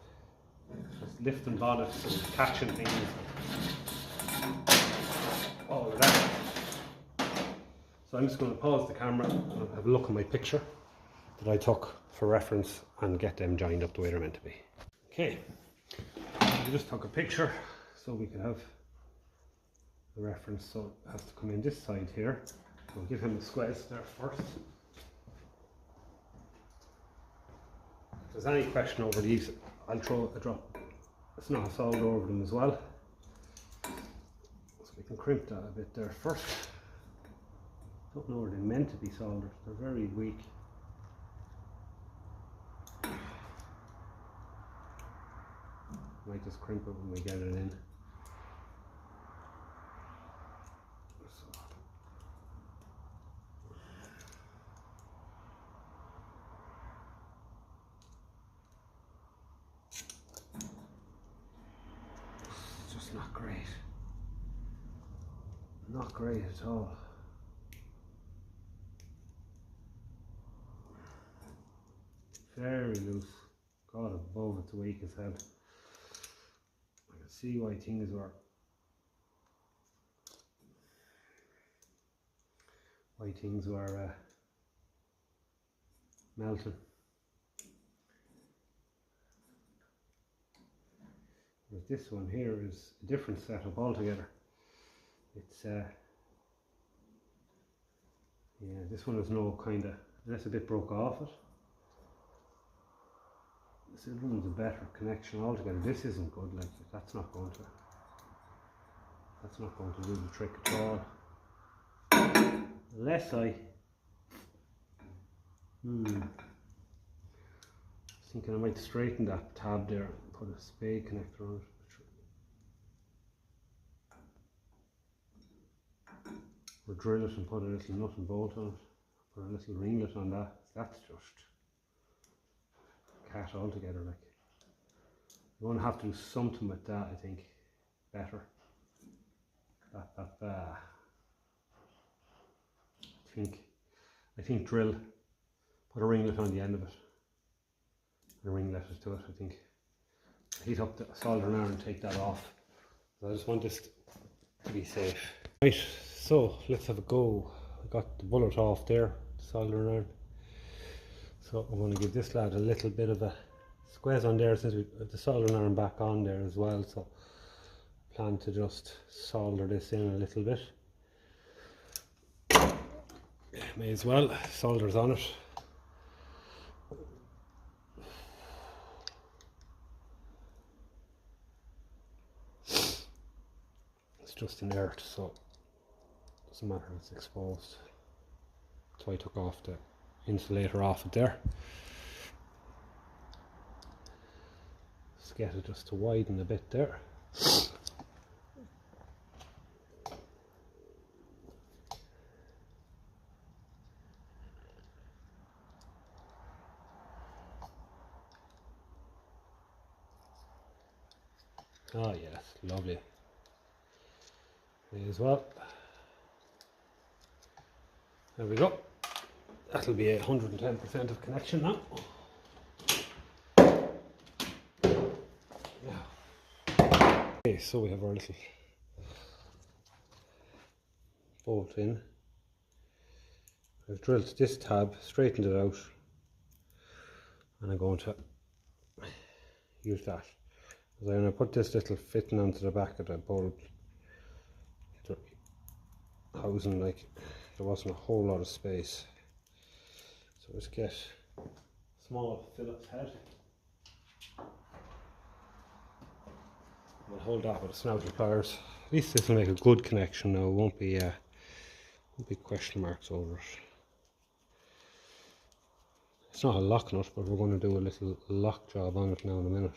Just lifting bonnets and catching things and all of that. So I'm just going to pause the camera and have a look at my picture that I took for reference and get them joined up the way they're meant to be. Okay, I just took a picture so we can have the reference, so it has to come in this side here. We'll give him a squeeze there first. If there's any question over these, I'll throw a drop of snot solder over them as well. So we can crimp that a bit there first. Don't know where they're meant to be soldered, they're very weak. Might just crimp it when we get it in. It's just not great. Not great at all. Very loose. God above, it's weak as hell. I can see why things were melting. But this one here is a different setup altogether. It's yeah, this one has no kind of, that's a bit broke off it. This one's a better connection altogether. This isn't good, like that's not going to do the trick at all. Unless I was thinking I might straighten that tab there and put a spade connector on it. Or drill it and put a little nut and bolt on it. Put a little ringlet on that. That's just cat altogether, like. You're going to have to do something with that, I think. Better. I think drill, put a ringlet on the end of it. And ringlet it to it, I think. Heat up the soldering iron and take that off. So I just want this to be safe. Right, so let's have a go. I got the bullet off there, the soldering iron. So I'm going to give this lad a little bit of a squeeze on there since we have the soldering iron back on there as well. So I plan to just solder this in a little bit. May as well, solder's on it. It's just inert, so it doesn't matter if it's exposed. So I took off the insulator off it there. Just get it just to widen a bit there. Oh yes, lovely. May as well. There we go. That'll be 110% of connection now. Okay, so we have our little bolt in. I've drilled this tab, straightened it out, and I'm going to use that. So I'm going to put this little fitting onto the back of the bulb housing, like there wasn't a whole lot of space. So let's get a small Phillips head. We'll hold that with the snouty pliers. At least this will make a good connection now. It won't be question marks over it. It's not a lock nut, but we're going to do a little lock job on it now in a minute.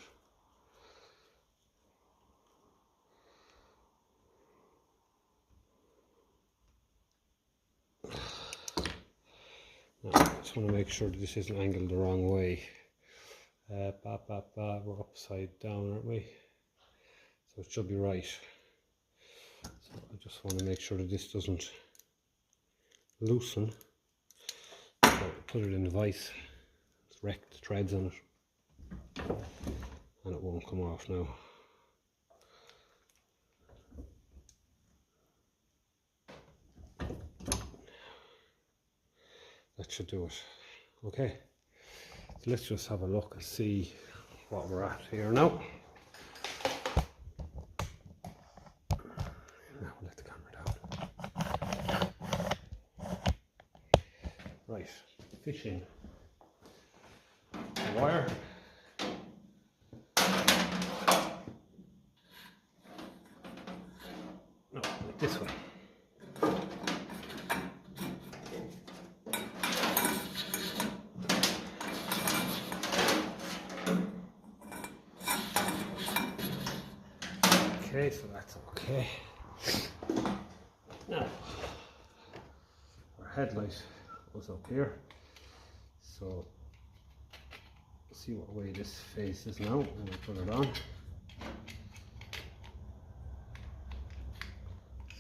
Now, I just want to make sure that this isn't angled the wrong way. We're upside down, aren't we? So it should be right. So I just want to make sure that this doesn't loosen. So put it in the vise. Let's wreck the threads on it. And it won't come off now. That should do it. Okay. So let's just have a look and see what we're at here now. Now we'll let the camera down. Right, fishing the wire. No, like this way. Okay, so that's okay. Now, our headlight goes up here. So, see what way this faces now, and we'll put it on.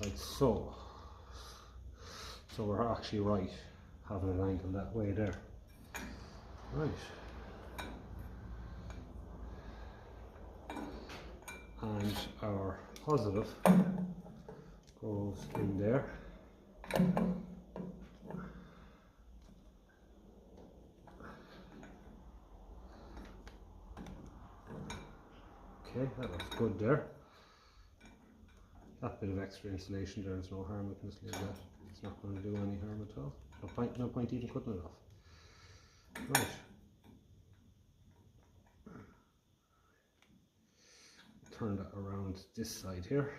Like so. So we're actually right, having it angled that way there. Right. And our positive goes in there. Okay, that looks good there. That bit of extra insulation there is no harm, we can just leave that. It's not going to do any harm at all. No point even cutting it off. Right. Turn that around this side here.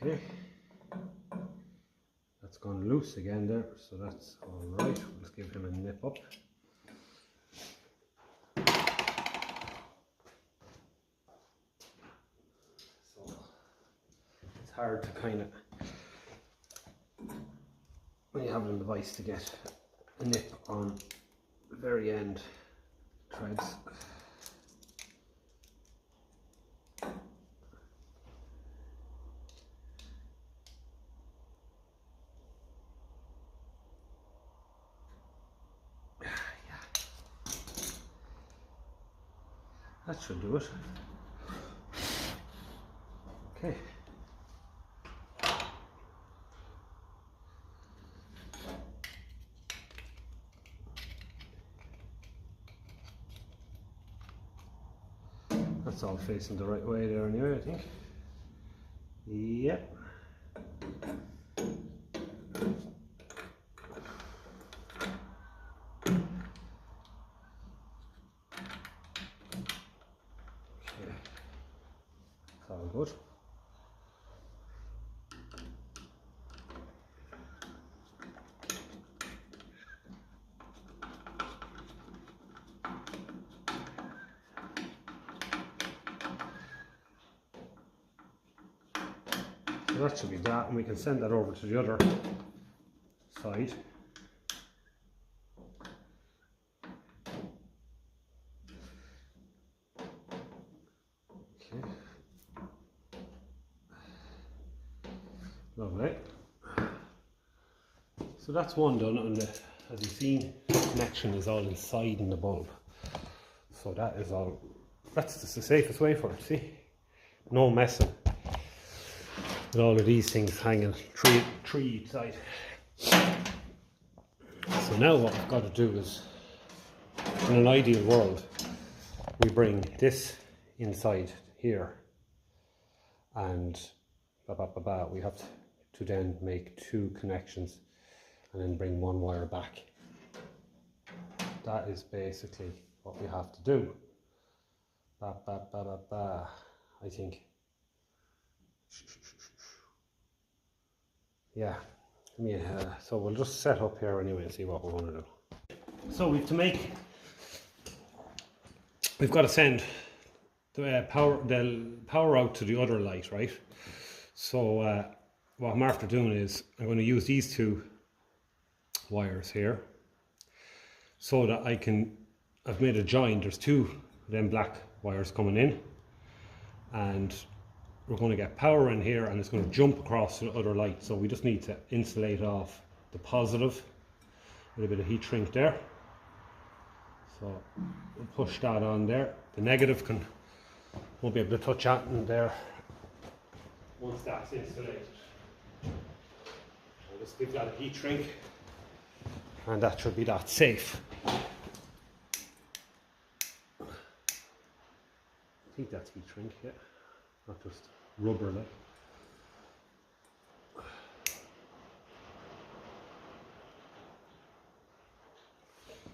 Okay. That's gone loose again there, so that's alright. Let's give him a nip up. So it's hard to kind of, when you have it in the vise, to get a nip on the very end threads. That should do it. Okay. That's all facing the right way there anyway, I think. Yep. All good. So that should be that, and we can send that over to the other side. Lovely. So that's one done, and as you've seen, the connection is all inside in the bulb. So that is all, that's just the safest way for it, see? No messing with all of these things hanging three each side. So now what we've got to do is, in an ideal world, we bring this inside here, and we have to then make two connections and then bring one wire back. That is basically what we have to do. I think. Yeah. So we'll just set up here anyway and see what we want to do. So we've got to send the power out to the other light, right? So what I'm after doing is I'm going to use these two wires here so that I've made a join. There's two of them black wires coming in, and we're going to get power in here, and it's going to jump across to the other light. So we just need to insulate off the positive with a bit of heat shrink there. So we'll push that on there. The negative won't be able to touch that in there once that's insulated. I'll just give that a heat shrink, and that should be that safe. I think that's heat shrink, yeah, not just rubber like.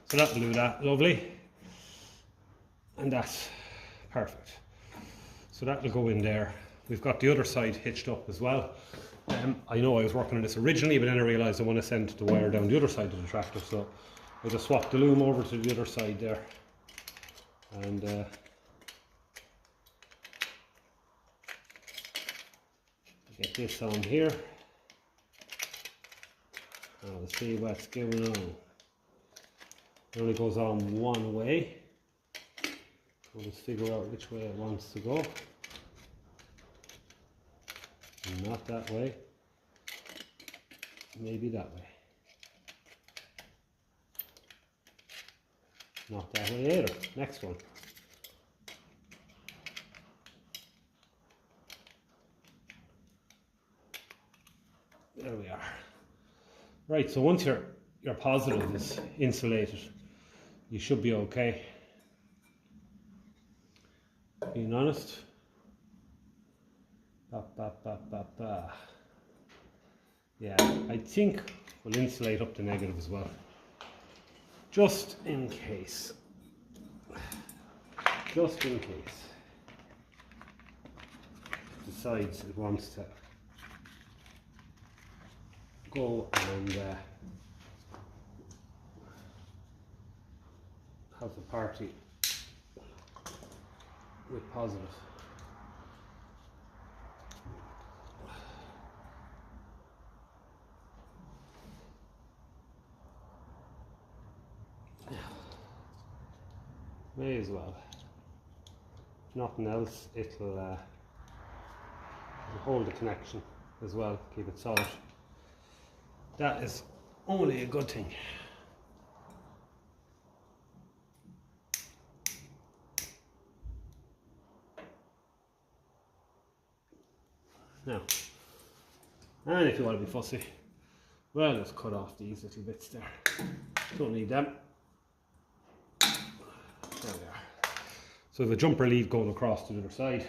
So that'll do that, lovely, and that's perfect. So that'll go in there. We've got the other side hitched up as well. I know I was working on this originally, but then I realised I want to send the wire down the other side of the tractor, so I just swapped the loom over to the other side there, and get this on here. I'll see what's going on. It only goes on one way. I'll just figure out which way it wants to go. Not that way. Maybe that way. Not that way either. Next one. There we are. Right, so once your positive is insulated, you should be okay. Being honest. Yeah, I think we'll insulate up the negative as well, just in case. Just in case it decides it wants to go and have the party with positive. May as well. If nothing else, it'll hold the connection as well, keep it solid. That is only a good thing. Now, and if you want to be fussy, well, just cut off these little bits there. Don't need them. There we are. So the jumper lead going across to the other side,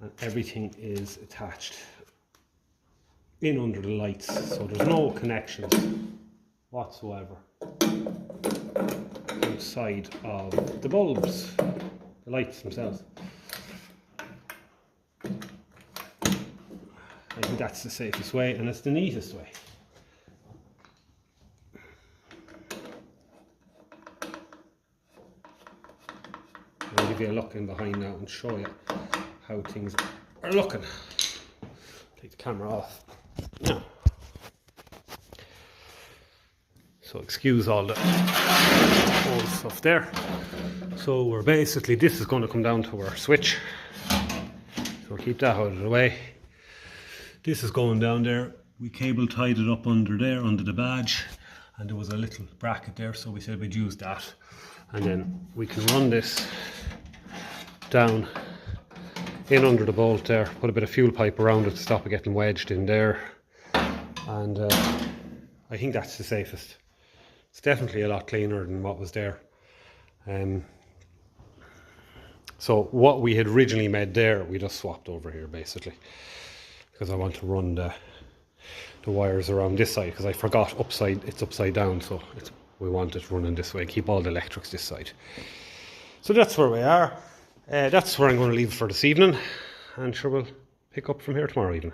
and everything is attached in under the lights, so there's no connections whatsoever outside of the bulbs, the lights themselves. I think that's the safest way, and it's the neatest way. I'll give you a look in behind now and show you how things are looking. Take the camera off now. So excuse all the old stuff there. So we're basically, this is going to come down to our switch. So we'll keep that out of the way. This is going down there. We cable tied it up under there, under the badge, and there was a little bracket there, so we said we'd use that. And then we can run this down in under the bolt there, put a bit of fuel pipe around it to stop it getting wedged in there. And I think that's the safest. It's definitely a lot cleaner than what was there. So what we had originally made there, we just swapped over here basically, because I want to run the wires around this side, because I forgot it's upside down, so we want it running this way, keep all the electrics this side. So that's where we are. That's where I'm going to leave it for this evening, and sure we'll pick up from here tomorrow evening.